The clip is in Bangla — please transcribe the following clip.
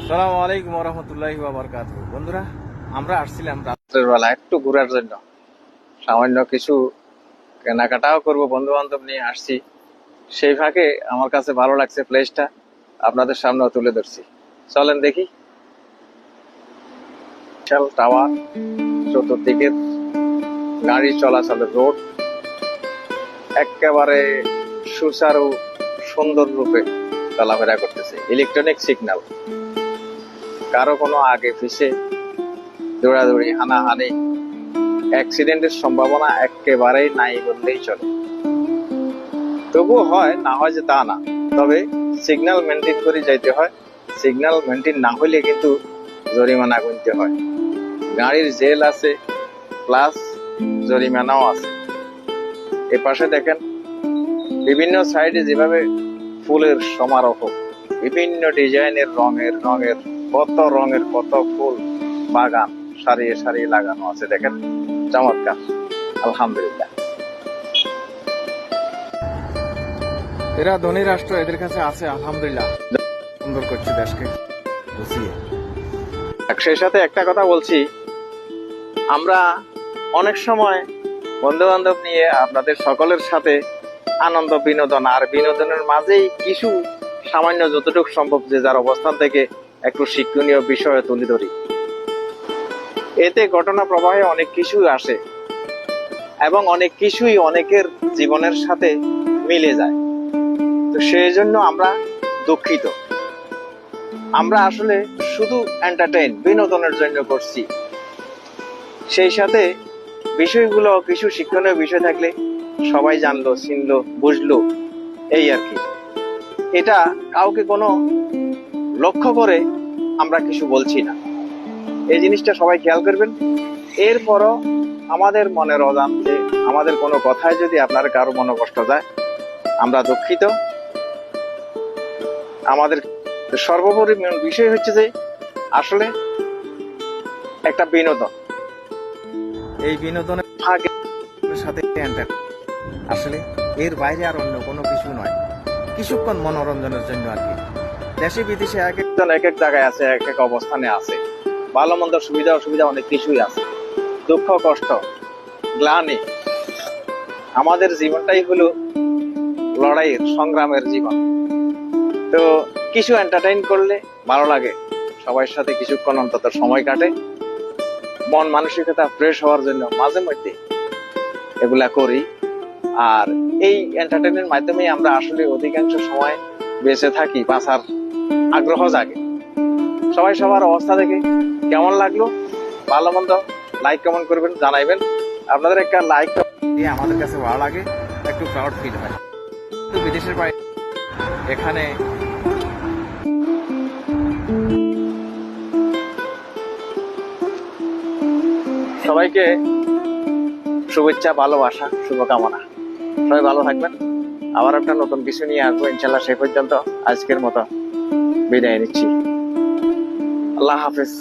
আসসালামু আলাইকুম ওয়া রাহমাতুল্লাহি ওয়া বারাকাতুহু। বন্ধুরা, আমরা আসছিলাম রাত্রের বেলা একটু ঘোরার জন্য, সামান্য কিছু কেনাকাটাও করব, বন্ধু বান্ধব নিয়ে আসছি। সেই ফাঁকে আমার কাছে ভালো লাগছে প্লেসটা, আপনাদের সামনেও তুলে ধরছি। চলেন দেখি। বিশাল টাওয়ার, চতুর্দিকে গাড়ি চলাচলের রোড একেবারে সুচারু সুন্দর রূপে চলাফেরা করতেছে। ইলেকট্রনিক সিগন্যাল, কারো কোনো আগে পিছে দৌড়াদৌড়ি, হানাহানি, অ্যাক্সিডেন্টের সম্ভাবনা একেবারেই নাই বললেই চলে। তবুও হয় না হয় যে তা না, তবে সিগন্যাল মেনটেন করে যাইতে হয়। সিগন্যাল মেনটেন না হলে কিন্তু জরিমানা গুনতে হয়। গাড়ির জেল আছে, প্লাস জরিমানাও আছে। এ পাশে দেখেন বিভিন্ন সাইডে যেভাবে ফুলের সমারোহ, বিভিন্ন ডিজাইনের রঙের কত ফুল বাগান সারিয়ে সারিয়ে লাগানো আছে। দেখেন, চমৎকার, আলহামদুলিল্লাহ। এরা ধনী রাষ্ট্র, এদের কাছে আছে আলহামদুলিল্লাহ, সুন্দর করছে দেশকে বুঝিয়ে। সেই সাথে একটা কথা বলছি, আমরা অনেক সময় বন্ধু বান্ধব নিয়ে আপনাদের সকলের সাথে আনন্দ বিনোদন, আর বিনোদনের মাঝেই কিছু সামান্য যতটুকু সম্ভব যে যার অবস্থান থেকে একটু শিক্ষণীয় বিষয় তুলে ধরি। এতে ঘটনা প্রবাহে অনেক কিছুই আসে এবং অনেক কিছুই অনেকের জীবনের সাথে মিলে যায়। তো সেই জন্য আমরা দুঃখিত। আমরা আসলে শুধু এন্টারটেইন, বিনোদনের জন্য করছি। সেই সাথে বিষয়গুলো কিছু শিক্ষণীয় বিষয় থাকলে সবাই জানলো, চিনলো, বুঝলো, এই আর কি। এটা কাউকে কোনো লক্ষ্য করে আমরা কিছু বলছি না, এই জিনিসটা সবাই খেয়াল করবেন। এরপরও আমাদের মনের অজান্তে আমাদের কোনো কথায় যদি আপনার কারো মনে কষ্ট যায়, আমরা দুঃখিত। আমাদের সর্বোপরি বিষয় হচ্ছে যে আসলে একটা বিনোদন, এই বিনোদনের ভাগে সাথে আসলে এর বাইরে আর অন্য কোনো কিছু নয়, কিছুক্ষণ মনোরঞ্জনের জন্য আর কি। দেশে বিদেশে এক একজন এক এক জায়গায় আছে, এক এক অবস্থানে আছে, ভালো মন্দ সুবিধা অসুবিধা অনেক কিছুই আছে, দুঃখ কষ্ট গ্লানি। আমাদের জীবনটাই হলো লড়াইয়ের, সংগ্রামের জীবন। তো কিছু এন্টারটেইন করলে ভালো লাগে, সবার সাথে কিছুক্ষণ অন্তত সময় কাটে, মন মানসিকতা ফ্রেশ হওয়ার জন্য মাঝে মধ্যে এগুলা করি। আর এই এন্টারটেইনের মাধ্যমে আমরা আসলে অধিকাংশ সময় বেঁচে থাকি, বাঁচার আগ্রহ জাগে। সবাই সবার অবস্থা দেখে কেমন লাগলো, ভালো মন্দ লাইক কমেন্ট করবেন, জানাইবেন। আপনাদের একটা লাইক দিয়ে আমাদের কাছে ভালো লাগে, একটু প্রাউড ফিল হয়। তো বিদেশের বাইরে এখানে সবাইকে শুভেচ্ছা, ভালোবাসা, শুভকামনা। সবাই ভালো থাকবেন। আবার একটা নতুন কিছু নিয়ে আসবো ইনশাল্লাহ। সেই পর্যন্ত আজকের মতো বিদায় নিচ্ছি। আল্লাহ হাফেজ।